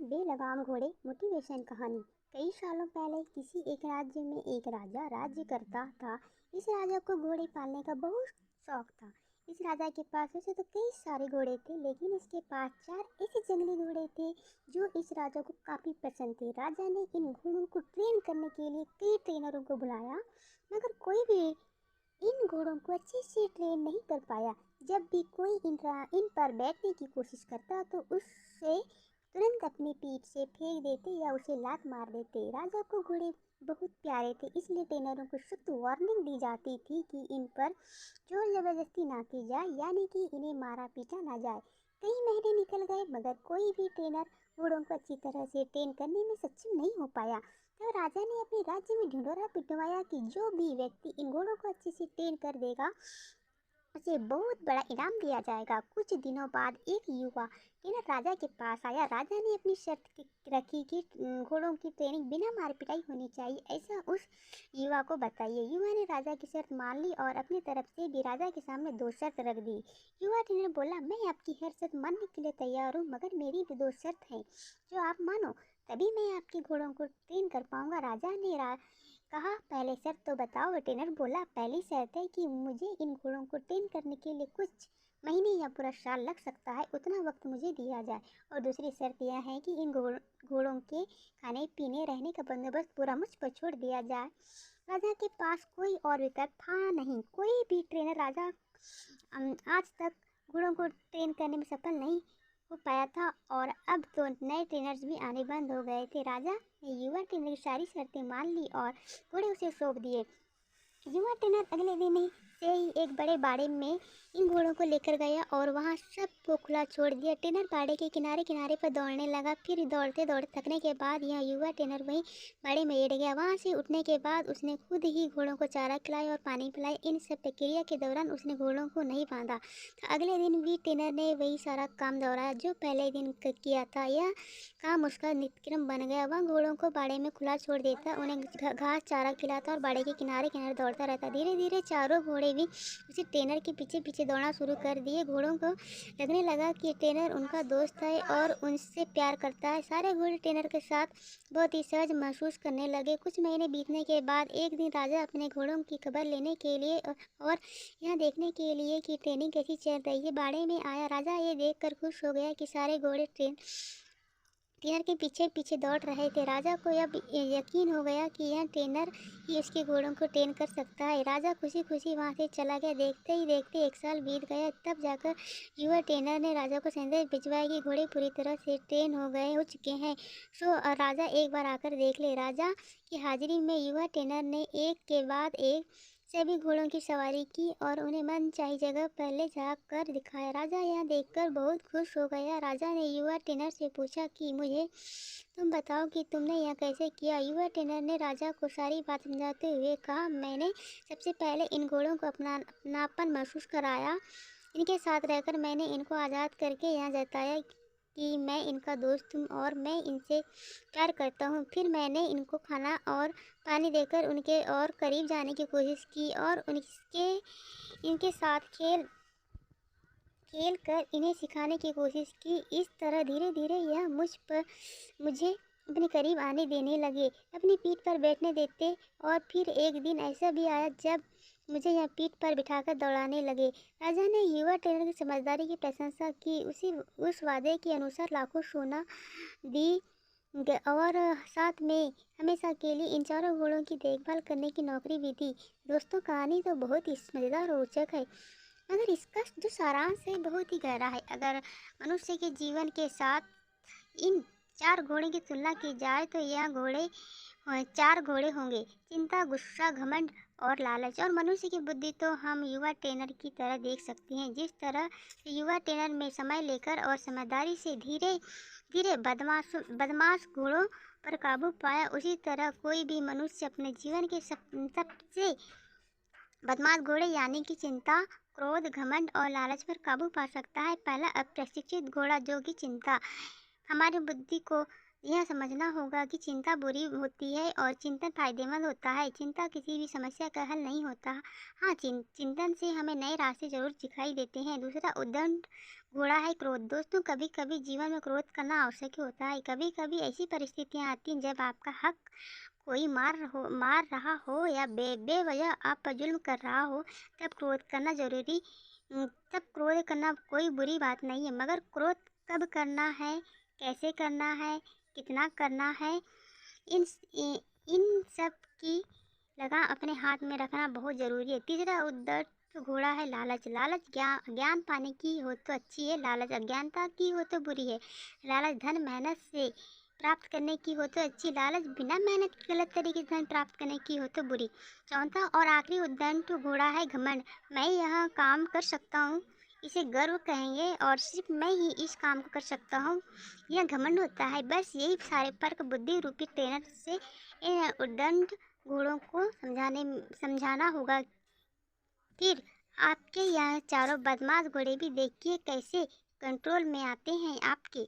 बेलगाम घोड़े मोटिवेशन कहानी। कई सालों पहले किसी एक राज्य में एक राजा राज्य करता था। इस राजा को घोड़े पालने का बहुत शौक था। इस राजा के पास वैसे तो कई सारे घोड़े थे, लेकिन इसके पास 4 ऐसे जंगली घोड़े थे जो इस राजा को काफी पसंद थे। राजा ने इन घोड़ों को ट्रेन करने के लिए कई ट्रेनरों को बुलाया, मगर कोई भी इन घोड़ों को अच्छे से ट्रेन नहीं कर पाया। जब भी कोई इन पर बैठने की कोशिश करता तो उससे तुरंत अपनी पीठ से फेंक देते या उसे लात मार देते। राजा को घोड़े बहुत प्यारे थे, इसलिए ट्रेनरों को सख्त वार्निंग दी जाती थी कि इन पर जोर जबरदस्ती ना की जाए, यानी कि इन्हें मारा पीटा ना जाए। कई महीने निकल गए, मगर कोई भी ट्रेनर घोड़ों को अच्छी तरह से ट्रेन करने में सक्षम नहीं हो पाया। तो राजा ने अपने राज्य में ढिंढोरा पिटवाया कि जो भी व्यक्ति इन घोड़ों को अच्छे से ट्रेन कर देगा उसे बहुत बड़ा इनाम दिया जाएगा। कुछ दिनों बाद एक युवा ट्रेनर राजा के पास आया। राजा ने अपनी शर्त रखी कि घोड़ों की ट्रेनिंग बिना मार पिटाई होनी चाहिए, ऐसा उस युवा को बताइए। युवा ने राजा की शर्त मान ली और अपनी तरफ से भी राजा के सामने 2 शर्त रख दी। युवा ट्रेनर बोला, मैं आपकी हर शर्त मानने के लिए तैयार हूँ, मगर मेरी भी 2 शर्त है जो आप मानो, तभी मैं आपके घोड़ों को ट्रेन कर पाऊंगा। राजा ने कहा, पहले शर्त तो बताओ। ट्रेनर बोला, पहली शर्त है कि मुझे इन घोड़ों को ट्रेन करने के लिए कुछ महीने या पूरा साल लग सकता है, उतना वक्त मुझे दिया जाए। और दूसरी शर्त यह है कि इन घोड़ों के खाने पीने रहने का बंदोबस्त पूरा मुझ पर छोड़ दिया जाए। राजा के पास कोई और विकल्प था नहीं। कोई भी ट्रेनर राजा आज तक घोड़ों को ट्रेन करने में सफल नहीं हो पाया था, और अब तो नए ट्रेनर्स भी आने बंद हो गए थे। राजा ने युवा ट्रेनर की सारी शर्तें मान ली और घोड़े उसे सौंप दिए। युवा ट्रेनर अगले दिन ही से ही एक बड़े बाड़े में इन घोड़ों को लेकर गया और वहां सबको खुला छोड़ दिया। ट्रेनर बाड़े के किनारे किनारे पर दौड़ने लगा। फिर दौड़ते दौड़ते थकने के बाद यह युवा ट्रेनर वहीं बाड़े में लेट गया। वहां से उठने के बाद उसने खुद ही घोड़ों को चारा खिलाया और पानी पिलाया। इन सब प्रक्रिया के दौरान उसने घोड़ों को नहीं बांधा। तो अगले दिन भी ट्रेनर ने वही सारा काम दोहराया जो पहले दिन किया था। यह काम उसका नित्यक्रम बन गया। वह घोड़ों को बाड़े में खुला छोड़ देता, उन्हें घास चारा खिलाता और बाड़े के किनारे किनारे दौड़ता रहता। धीरे धीरे चारों घोड़े भी उसे ट्रेनर के पीछे पीछे दौड़ना शुरू कर दिए। घोड़ों को लगने लगा कि ट्रेनर उनका दोस्त है और उनसे प्यार करता है। सारे घोड़े ट्रेनर के साथ बहुत ही सहज महसूस करने लगे। कुछ महीने बीतने के बाद एक दिन राजा अपने घोड़ों की खबर लेने के लिए और यह देखने के लिए कि ट्रेनिंग कैसी चल रही है बाड़े में आया। राजा ये देखकर खुश हो गया कि सारे घोड़े ट्रेनर के पीछे पीछे दौड़ रहे थे। राजा को अब यकीन हो गया कि यह ट्रेनर ही उसके घोड़ों को ट्रेन कर सकता है। राजा खुशी खुशी वहां से चला गया। देखते ही देखते 1 साल बीत गया। तब जाकर युवा ट्रेनर ने राजा को संदेश भिजवाया कि घोड़े पूरी तरह से ट्रेन हो चुके हैं, सो राजा एक बार आकर देख ले। राजा की हाजिरी में युवा ट्रेनर ने एक के बाद एक सभी घोड़ों की सवारी की और उन्हें मनचाही जगह पर ले जाकर दिखाया। राजा यह देखकर बहुत खुश हो गया। राजा ने युवा ट्रेनर से पूछा कि मुझे तुम बताओ कि तुमने यह कैसे किया। युवा ट्रेनर ने राजा को सारी बात समझाते हुए कहा, मैंने सबसे पहले इन घोड़ों को अपनापन महसूस कराया। इनके साथ रहकर मैंने इनको आज़ाद करके यह जताया कि मैं इनका दोस्त हूँ और मैं इनसे प्यार करता हूँ। फिर मैंने इनको खाना और पानी देकर उनके और करीब जाने की कोशिश की और इनके साथ खेल कर इन्हें सिखाने की कोशिश की। इस तरह धीरे धीरे यह मुझे अपने करीब आने देने लगे, अपनी पीठ पर बैठने देते। और फिर एक दिन ऐसा भी आया जब मुझे यह पीठ पर बिठाकर दौड़ाने लगे। राजा ने युवा ट्रेनर की समझदारी की प्रशंसा की। उस वादे के अनुसार लाखों सोना दी और साथ में हमेशा के लिए इन चारों घोड़ों की देखभाल करने की नौकरी भी दी। दोस्तों, कहानी तो बहुत ही मज़ेदार और रोचक है, मगर इसका जो सारांश है बहुत ही गहरा है। अगर मनुष्य के जीवन के साथ इन 4 घोड़े की तुलना की जाए तो यह 4 घोड़े होंगे: चिंता, गुस्सा, घमंड और लालच। और मनुष्य की बुद्धि तो हम युवा ट्रेनर की तरह देख सकते हैं। जिस तरह युवा ट्रेनर में समय लेकर और समझदारी से धीरे धीरे बदमाश घोड़ों पर काबू पाया, उसी तरह कोई भी मनुष्य अपने जीवन के सबसे बदमाश घोड़े यानी कि चिंता, क्रोध, घमंड और लालच पर काबू पा सकता है। पहला अप्रशिक्षित घोड़ा जो कि चिंता, हमारी बुद्धि को यह समझना होगा कि चिंता बुरी होती है और चिंतन फायदेमंद होता है। चिंता किसी भी समस्या का हल नहीं होता। हाँ, चिंतन से हमें नए रास्ते ज़रूर दिखाई देते हैं। दूसरा उद्दंड घोड़ा है क्रोध। दोस्तों, कभी कभी जीवन में क्रोध करना आवश्यक होता है। कभी कभी ऐसी परिस्थितियाँ आती हैं जब आपका हक कोई मार रहा हो या बेवजह आप पर जुल्म कर रहा हो, तब क्रोध करना जरूरी तब क्रोध करना कोई बुरी बात नहीं है। मगर क्रोध कब करना है, कैसे करना है, कितना करना है, इन इन सब की लगाम अपने हाथ में रखना बहुत ज़रूरी है। तीसरा उद्धट घोड़ा है लालच। लालच ज्ञान पाने की हो तो अच्छी है, लालच अज्ञानता की हो तो बुरी है। लालच धन मेहनत से प्राप्त करने की हो तो अच्छी, लालच बिना मेहनत के गलत तरीके से धन प्राप्त करने की हो तो बुरी। चौथा और आखिरी उद्दंड घोड़ा है घमंड। मैं यह काम कर सकता हूँ, इसे गर्व कहेंगे और सिर्फ मैं ही इस काम को कर सकता हूँ, यह घमंड होता है। बस यही सारे फर्क बुद्धि रूपी ट्रेनर से इन उद्दंड घोड़ों को समझाना होगा। फिर आपके यह चारों बदमाश घोड़े भी देखिए कैसे कंट्रोल में आते हैं आपके।